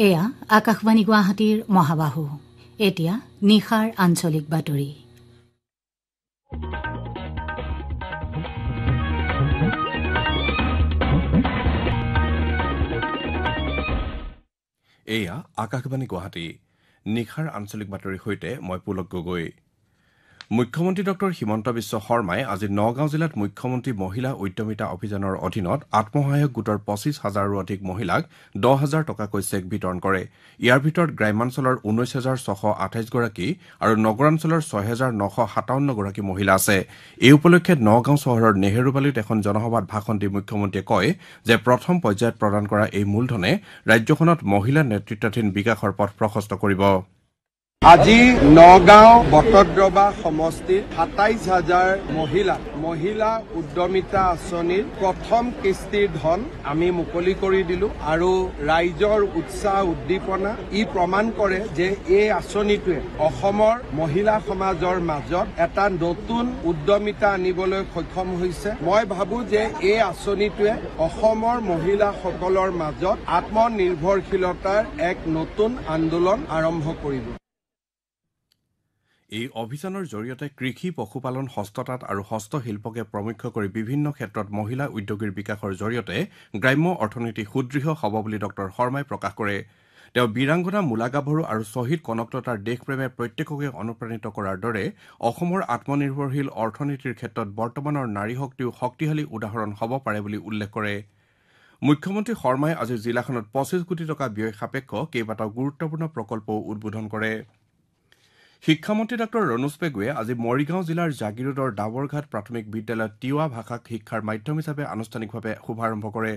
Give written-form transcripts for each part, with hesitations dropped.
এয়া আকাশবাণী গুৱাহাটীৰ মহাবাহু এতিয়া নিশাৰ আঞ্চলিক বাতৰি এয়া আকাশবাণী গুৱাহাটী নিশাৰ আঞ্চলিক বাতৰিৰ সৈতে মই পুলক গগৈ মুখ্যমন্ত্ৰী ডক্টৰ হিমন্ত বিশ্ব শৰ্মাই আজি নগাঁও জিলাত মুখ্যমন্ত্ৰী মহিলা উদ্যমিতা অভিযানৰ অধীনত আত্মসহায়ক গোটৰ ২৫,০০০ৰো অধিক মহিলাক ১০,০০০ টকাকৈ চেক বিতৰণ কৰে ইয়াৰ ভিতৰত গ্ৰাম্যাঞ্চলৰ ১৯,৬২৮ গৰাকী আৰু নগৰাঞ্চলৰ ৬,৯৫৭ গৰাকী মহিলা আছে এই উপলক্ষে নগাঁও চহৰৰ নেহেৰুবালিত এখন জনসভাত ভাষণ দি মুখ্যমন্ত্ৰীয়ে কয় যে প্ৰথম পৰ্যায়ত প্ৰদান কৰা এই মূলধনে ৰাজ্যখনত মহিলা নেতৃত্বাধীন বিকাশৰ পথ প্ৰশস্ত কৰিব আজি নগাঁও বটদ্ৰৱা সমষ্টিৰ ২৭,০০০ মহিলা উদ্যমিতা আঁচনিৰ প্ৰথম কিস্তিৰ ধন আমি মুকলি কৰি দিলো আৰু ৰাইজৰ উৎসাহ উদ্দীপনা ই প্ৰমাণ কৰে যে এই আঁচনিটোৱে অসমৰ মহিলা সমাজৰ মাজত এটা নতুন উদ্যমিতা আনিবলৈ সক্ষম হৈছে মই ভাবো যে এই আঁচনিটোৱে অসমৰ মহিলাসকলৰ মাজত আত্মনিৰ্ভৰশীলতাৰ এক নতুন আন্দোলন আৰম্ভ কৰিব এই অভিযানৰ জৰিয়তে কৃষি পশুপালন হস্ততাঁত আৰু হস্তশিল্পকে প্ৰমুখ্য কৰি বিভিন্ন ক্ষেত্ৰত মহিলা উদ্যোগীৰ বিকাশৰ জৰিয়তে গ্ৰাম্য অৰ্থনীতি সুদৃঢ় হ'ব বুলি ডক্টৰ শৰ্মাই প্ৰকাশ কৰে তেওঁ বীৰাংগনা মূলা গাভৰু আৰু শ্বহীদ কনকলতাৰ দেশপ্ৰেমে প্ৰত্যেককে অনুপ্ৰাণিত কৰাৰ দৰে অসমৰ আত্মনিৰ্ভৰশীল অৰ্থনীতিৰ ক্ষেত্ৰত বৰ্তমানৰ নাৰী শক্তিও শক্তিশালী উদাহৰণ হ'ব পাৰে বুলি উল্লেখ কৰে মুখ্যমন্ত্ৰী শৰ্মাই আজি জিলাখনত ২৫ কোটি টকা ব্যয় সাপেক্ষ কেইবাটাও গুৰুত্বপূৰ্ণ প্ৰকল্পও উদ্বোধন কৰে শিক্ষামন্ত্ৰী ডঃ ৰণোজ পেগুৱে আজি মৰিগাঁও জিলাৰ জাগিৰোডৰ ডাবৰঘাট প্ৰাথমিক বিদ্যালয়ত তিৱা ভাষাক শিক্ষাৰ মাধ্যম হিচাপে আনুষ্ঠানিকভাৱে শুভাৰম্ভ কৰে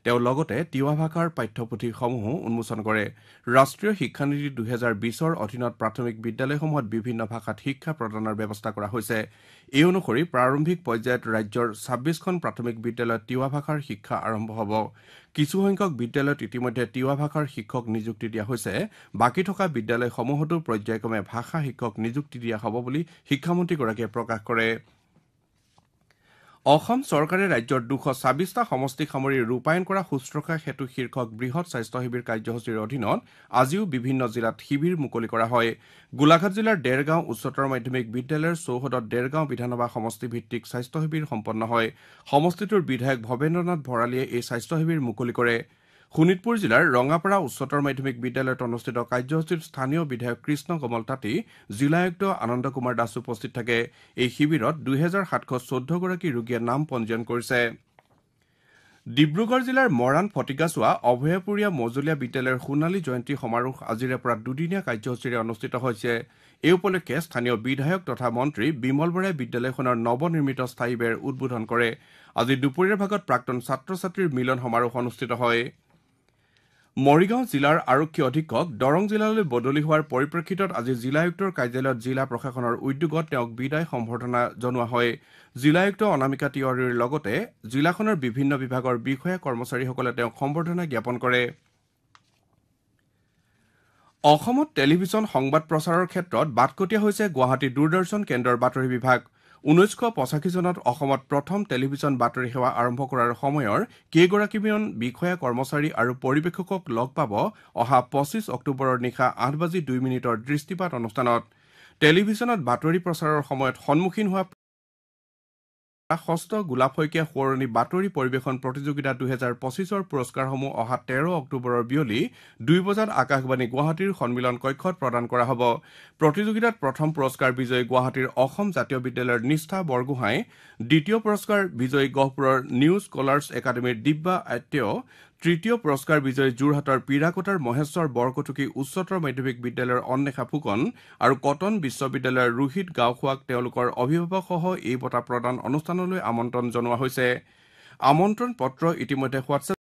তেওঁ লগতে তিৱা ভাষাৰ পাঠ্যপুথিসমূহো উন্মোচন কৰে ৰাষ্ট্ৰীয় শিক্ষানীতি ২০২০ৰ অধীনত প্ৰাথমিক বিদ্যালয়সমূহত বিভিন্ন ভাষাত শিক্ষা প্ৰদানৰ ব্যৱস্থা কৰা হৈছে এই অনুসৰি প্ৰাৰম্ভিক পৰ্যায়ত ৰাজ্যৰ ২৬খন প্ৰাথমিক বিদ্যালয়ত তিৱা ভাষাৰ শিক্ষা আৰম্ভ হ'ব কিছুসংখ্যক বিদ্যালয়ত ইতিমধ্যে তিৱা ভাষাৰ শিক্ষক নিযুক্তি দিয়া হৈছে বাকী থকা বিদ্যালয়সমূহতো পৰ্যায়ক্ৰমে ভাষা শিক্ষক নিযুক্তি দিয়া হ'ব বুলি শিক্ষামন্ত্ৰীগৰাকীয়ে প্ৰকাশ কৰে অসম চৰকাৰে ৰাজ্যৰ ২২৬টা সমষ্টিক সামৰি ৰূপায়ণ কৰা শুশ্ৰূষা সেতু শীৰ্ষক বৃহৎ স্বাস্থ্য শিবিৰ কাৰ্যসূচীৰ অধীনত আজিও বিভিন্ন জিলাত শিবিৰ মুকলি কৰা হয় গোলাঘাট জিলাৰ ডেৰগাঁও উচ্চতৰ মাধ্যমিক বিদ্যালয়ৰ চৌহদত ডেৰগাঁও বিধানসভা সমষ্টিভিত্তিক স্বাস্থ্য শিবিৰ সম্পন্ন হয় সমষ্টিটোৰ বিধায়ক ভৱেন্দ্ৰনাথ ভৰালীয়ে এই স্বাস্থ্য শিবিৰ মুকলি কৰে শোণিতপুৰ জিলাৰ ৰঙাপাৰা উচ্চতৰ মাধ্যমিক বিদ্যালয়ত অনুষ্ঠিত কাৰ্যসূচীত স্থানীয় বিধায়ক কৃষ্ণ কমল তাঁতী জিলা আয়ুক্ত আনন্দ কুমাৰ দাস উপস্থিত থাকে এই শিবিৰত ২৭১৪ গৰাকী ৰোগীয়ে নাম পঞ্জীয়ন কৰিছে ডিব্ৰুগড় জিলাৰ মৰাণ ফটিকাছোৱা অভয়পুৰীয়া মজলীয়া বিদ্যালয়ৰ সোণালী জয়ন্তী সমাৰোহ আজিৰে পৰা দুদিনীয়া কাৰ্যসূচীৰে অনুষ্ঠিত হৈছে এই উপলক্ষে স্থানীয় বিধায়ক তথা মন্ত্ৰী বিমল বৰাই বিদ্যালয়খনৰ নৱনিৰ্মিত স্থায়ী বেৰ উদ্বোধন কৰে আজি দুপৰীয়াৰ ভাগত প্ৰাক্তন ছাত্ৰ ছাত্ৰীৰ মিলন সমাৰোহ অনুষ্ঠিত হয় মৰিগাঁও জিলাৰ আৰক্ষী অধীক্ষক দৰং জিলালৈ বদলি হোৱাৰ পৰিপ্ৰেক্ষিতত আজি জিলা আয়ুক্তৰ কাৰ্যালয়ত জিলা প্ৰশাসনৰ উদ্যোগত তেওঁক বিদায় সম্বৰ্ধনা জনোৱা হয় জিলা আয়ুক্ত অনামিকা তিৱাৰীৰ লগতে জিলাখনৰ বিভিন্ন বিভাগৰ বিষয়া কৰ্মচাৰীসকলে তেওঁক সম্বৰ্ধনা জ্ঞাপন কৰে অসমত টেলিভিছন সংবাদ প্ৰচাৰৰ ক্ষেত্ৰত বাটকটীয়া হৈছে গুৱাহাটী দূৰদৰ্শন কেন্দ্ৰৰ বাতৰি বিভাগ ১৯৮৫ চনত অসমত প্ৰথম টেলিভিছন বাতৰি সেৱা আৰম্ভ কৰাৰ সময়ৰ কেইগৰাকীমান বিষয়া কৰ্মচাৰী আৰু পৰিৱেশকক লগ পাব অহা ২৫ অক্টোবৰৰ নিশা ৮:২ দৃষ্টিপাত অনুষ্ঠানত টেলিভিছনত বাতৰি প্ৰচাৰৰ সময়ত সন্মুখীন হোৱা ষষ্ঠ গোলাপ শইকীয়া সোঁৱৰণী বাতৰি পৰিৱেশন প্ৰতিযোগিতা ২০২৫ৰ পুৰস্কাৰসমূহ অহা ১৩ অক্টোবৰৰ বিয়লি ২ বজাত আকাশবাণী গুৱাহাটীৰ সন্মিলন কক্ষত প্ৰদান কৰা হ'ব প্ৰতিযোগিতাত প্ৰথম পুৰস্কাৰ বিজয়ী গুৱাহাটীৰ অসম জাতীয় বিদ্যালয়ৰ নিষ্ঠা বৰগোহাঁই দ্বিতীয় পুৰস্কাৰ বিজয়ী গহপুৰৰ নিউ স্কলাৰ্ছ একাডেমীৰ দিব্যা আত্ৰেয় তৃতীয় পুৰস্কাৰ বিজয়ী যোৰহাটৰ পিৰাকোটাৰ মহেশ্বৰ বৰকটকী উচ্চতৰ মাধ্যমিক বিদ্যালয়ৰ অন্বেষা ফুকন আৰু কটন বিশ্ববিদ্যালয়ৰ ৰোহিত গাঁওখোৱাক তেওঁলোকৰ অভিভাৱকসহ এই বঁটা প্ৰদান অনুষ্ঠানলৈ আমন্ত্ৰণ জনোৱা হৈছে আমন্ত্ৰণ পত্ৰ ইতিমধ্যে হোৱাটছএপ